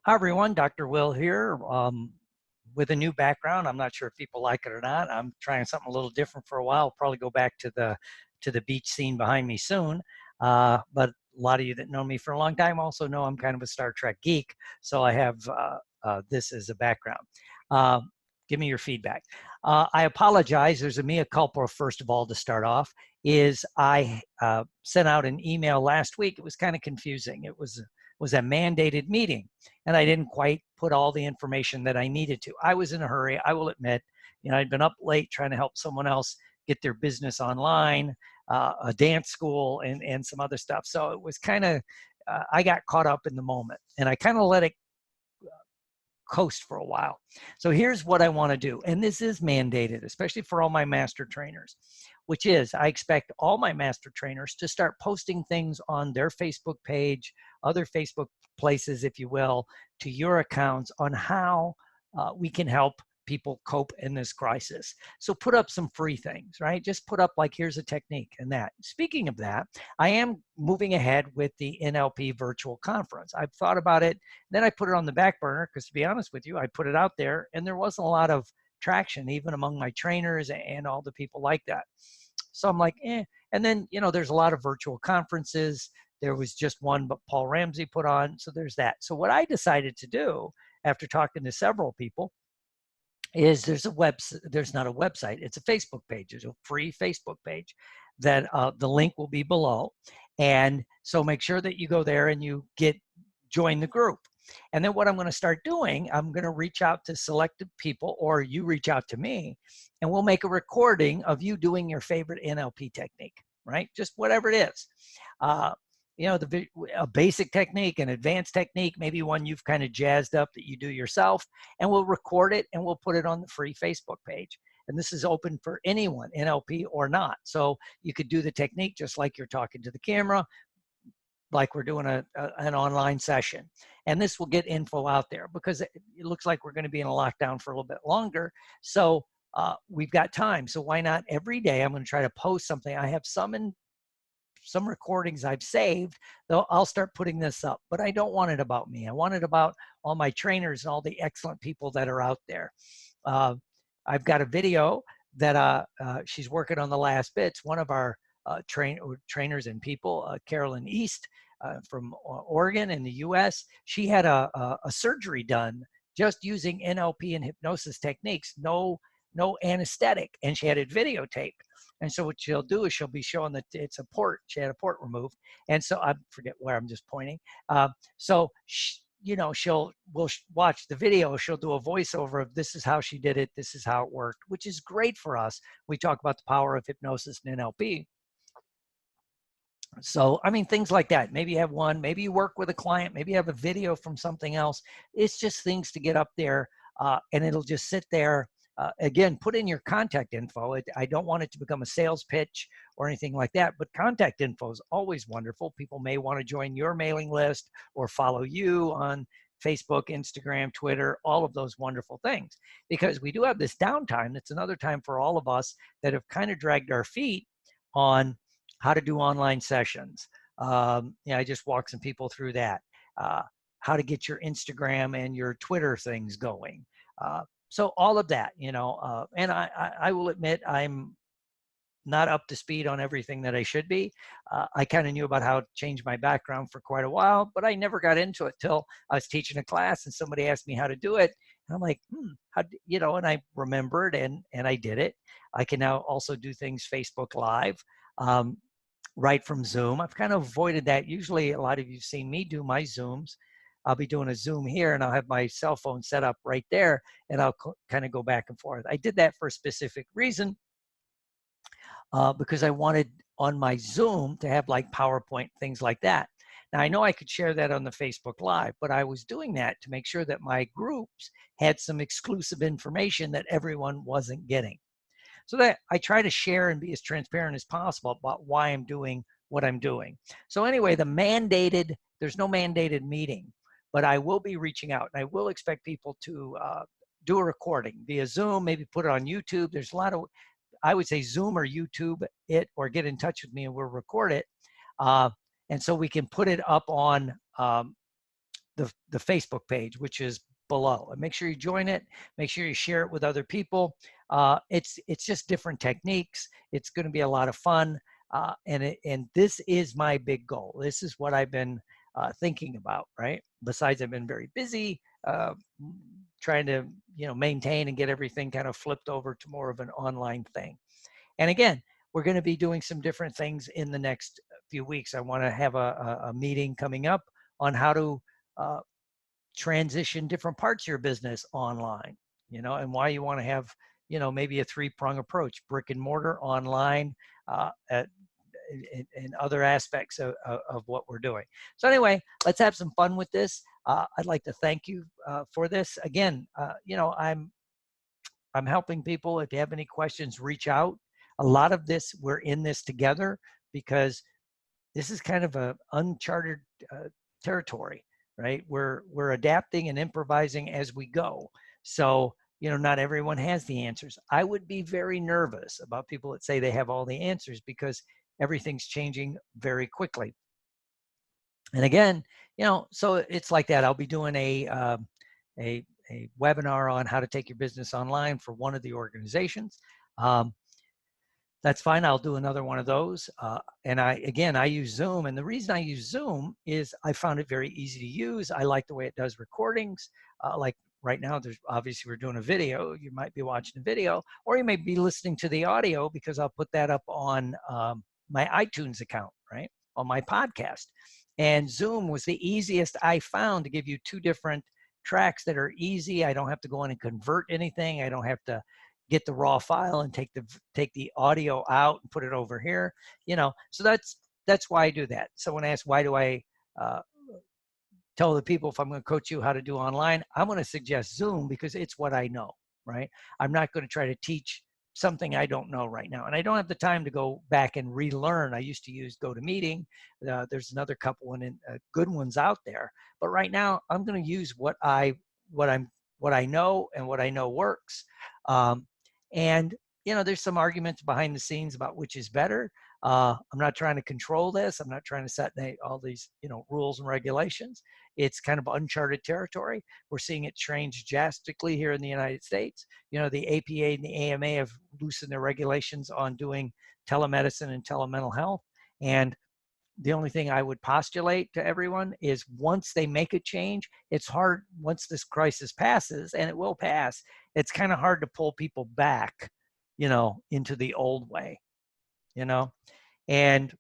Hi everyone, Dr. Will here with a new background. I'm not sure if people like it or not. I'm trying something a little different for a while. I'll probably go back to the beach scene behind me soon. But a lot of you that know me for a long time also know I'm kind of a Star Trek geek, so I have this as a background. Give me your feedback. I apologize. There's a mea culpa, first of all, to start off. I sent out an email last week. It was kind of confusing. It was a mandated meeting, and I didn't quite put all the information that I needed to. I was in a hurry, I will admit. I'd been up late trying to help someone else get their business online, a dance school, and some other stuff. So it was kind of, I got caught up in the moment, and I kind of let it coast for a while. So here's what I want to do, and this is mandated, especially for all my master trainers, which is I expect all my master trainers to start posting things on their Facebook page, other Facebook places, if you will, to your accounts on how we can help people cope in this crisis. So put up some free things, right? Just put up like, here's a technique and that. Speaking of that, I am moving ahead with the NLP Virtual Conference. I've thought about it, then I put it on the back burner because, to be honest with you, I put it out there and there wasn't a lot of traction even among my trainers and all the people like that. So I'm like, eh. And then, there's a lot of virtual conferences. There was just one, but Paul Ramsey put on. So there's that. So what I decided to do after talking to several people is there's not a website, it's a Facebook page. There's a free Facebook page that the link will be below. And so make sure that you go there and you join the group. And then what I'm going to start doing, I'm going to reach out to selected people, or you reach out to me, and we'll make a recording of you doing your favorite NLP technique, right? Just whatever it is. A basic technique, an advanced technique, maybe one you've kind of jazzed up that you do yourself, and we'll record it and we'll put it on the free Facebook page. And this is open for anyone, NLP or not. So you could do the technique just like you're talking to the camera, like we're doing an online session. And this will get info out there because it looks like we're going to be in a lockdown for a little bit longer. So we've got time. So why not every day? I'm going to try to post something. I have some recordings I've saved, though I'll start putting this up, but I don't want it about me. I want it about all my trainers and all the excellent people that are out there. I've got a video that she's working on the last bits. One of our trainers and people, Carolyn East from Oregon in the US, she had a surgery done just using NLP and hypnosis techniques, no anesthetic, and she had it videotaped. And so what she'll do is she'll be showing that it's a port. She had a port removed. And so I forget where I'm just pointing. We'll watch the video. She'll do a voiceover of this is how she did it. This is how it worked, which is great for us. We talk about the power of hypnosis and NLP. So, things like that. Maybe you have one, maybe you work with a client, maybe you have a video from something else. It's just things to get up there and it'll just sit there. Again, put in your contact info. I don't want it to become a sales pitch or anything like that, but contact info is always wonderful. People may want to join your mailing list or follow you on Facebook, Instagram, Twitter, all of those wonderful things. Because we do have this downtime. It's another time for all of us that have kind of dragged our feet on how to do online sessions. I just walked some people through that. How to get your Instagram and your Twitter things going. So all of that, and I will admit I'm not up to speed on everything that I should be. I kind of knew about how to change my background for quite a while, but I never got into it till I was teaching a class and somebody asked me how to do it. And I'm like, and I remembered and I did it. I can now also do things Facebook Live, right from Zoom. I've kind of avoided that. Usually a lot of you have seen me do my Zooms. I'll be doing a Zoom here and I'll have my cell phone set up right there and I'll kind of go back and forth. I did that for a specific reason because I wanted on my Zoom to have like PowerPoint, things like that. Now I know I could share that on the Facebook Live, but I was doing that to make sure that my groups had some exclusive information that everyone wasn't getting. So that I try to share and be as transparent as possible about why I'm doing what I'm doing. So anyway, there's no mandated meeting, but I will be reaching out and I will expect people to do a recording via Zoom, maybe put it on YouTube. There's a lot of, I would say Zoom or YouTube it, or get in touch with me and we'll record it. And so we can put it up on the Facebook page, which is below. And make sure you join it. Make sure you share it with other people. It's just different techniques. It's going to be a lot of fun. And this is my big goal. This is what I've been thinking about, right? Besides, I've been very busy trying to, maintain and get everything kind of flipped over to more of an online thing. And again, we're going to be doing some different things in the next few weeks. I want to have a meeting coming up on how to transition different parts of your business online, and why you want to have, maybe a three-prong approach: brick and mortar, online, and other aspects of what we're doing. So anyway, let's have some fun with this. I'd like to thank you for this. Again, I'm helping people. If you have any questions, reach out. A lot of this, we're in this together because this is kind of a uncharted territory, right? We're adapting and improvising as we go. So, not everyone has the answers. I would be very nervous about people that say they have all the answers because everything's changing very quickly. And again, so it's like that. I'll be doing a webinar on how to take your business online for one of the organizations. That's fine. I'll do another one of those. And I use Zoom. And the reason I use Zoom is I found it very easy to use. I like the way it does recordings. Like right now, obviously we're doing a video. You might be watching a video, or you may be listening to the audio because I'll put that up on my iTunes account, right? On my podcast. And Zoom was the easiest I found to give you two different tracks that are easy. I don't have to go in and convert anything. I don't have to get the raw file and take the audio out and put it over here, so that's why I do that. Someone asked, why do I tell the people if I'm going to coach you how to do online? I'm going to suggest Zoom because it's what I know, right? I'm not going to try to teach something I don't know right now. And I don't have the time to go back and relearn. I used to use GoToMeeting. There's another couple good ones out there. But right now, I'm going to use what I know and what I know works. And there's some arguments behind the scenes about which is better. I'm not trying to control this. I'm not trying to set all these rules and regulations. It's kind of uncharted territory. We're seeing it change drastically here in the United States. The APA and the AMA have loosened their regulations on doing telemedicine and telemental health. And the only thing I would postulate to everyone is once they make a change, it's hard, once this crisis passes, and it will pass, it's kind of hard to pull people back, into the old way, and,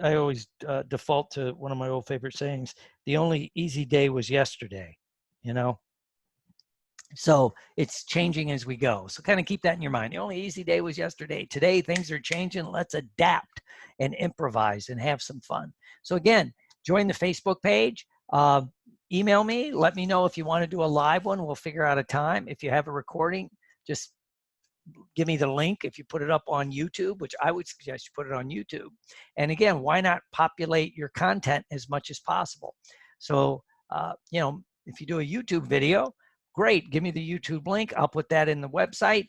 I always default to one of my old favorite sayings: the only easy day was yesterday, So it's changing as we go. So kind of keep that in your mind. The only easy day was yesterday. Today, things are changing. Let's adapt and improvise and have some fun. So again, join the Facebook page. Email me. Let me know if you want to do a live one. We'll figure out a time. If you have a recording, just give me the link. If you put it up on YouTube, which I would suggest you put it on YouTube. And again, why not populate your content as much as possible? So, if you do a YouTube video, great. Give me the YouTube link. I'll put that in the website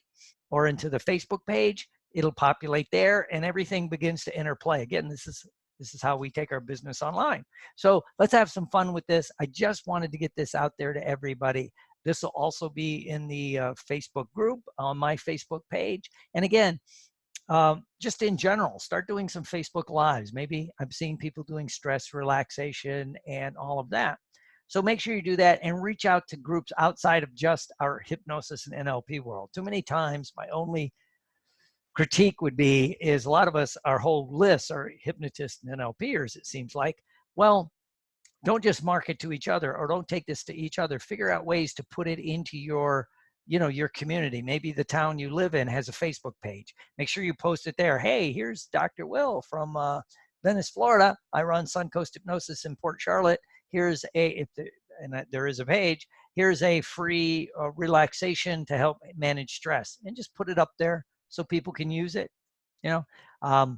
or into the Facebook page. It'll populate there and everything begins to interplay. Again, this is how we take our business online. So let's have some fun with this. I just wanted to get this out there to everybody. This will also be in the Facebook group on my Facebook page. And again, just in general, start doing some Facebook Lives. Maybe I'm seeing people doing stress relaxation and all of that. So make sure you do that and reach out to groups outside of just our hypnosis and NLP world. Too many times, my only critique would be is a lot of us, our whole lists are hypnotists and NLPers, it seems like. Well, don't just market to each other or don't take this to each other. Figure out ways to put it into your community. Maybe the town you live in has a Facebook page. Make sure you post it there. Hey, here's Dr. Will from Venice, Florida. I run Suncoast Hypnosis in Port Charlotte. Here's there is a page. Here's a free relaxation to help manage stress, and just put it up there so people can use it. I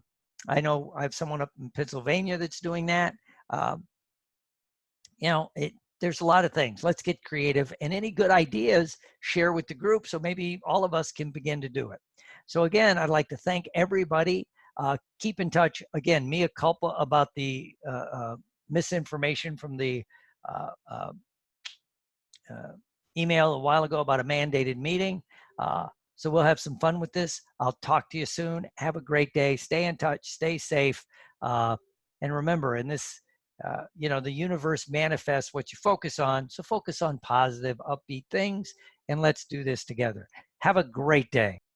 know I have someone up in Pennsylvania that's doing that. There's a lot of things. Let's get creative, and any good ideas, share with the group so maybe all of us can begin to do it. So again, I'd like to thank everybody. Keep in touch. Again, mea culpa about the misinformation from the email a while ago about a mandated meeting. So we'll have some fun with this. I'll talk to you soon. Have a great day. Stay in touch. Stay safe. And remember, in this, the universe manifests what you focus on. So focus on positive, upbeat things, and let's do this together. Have a great day.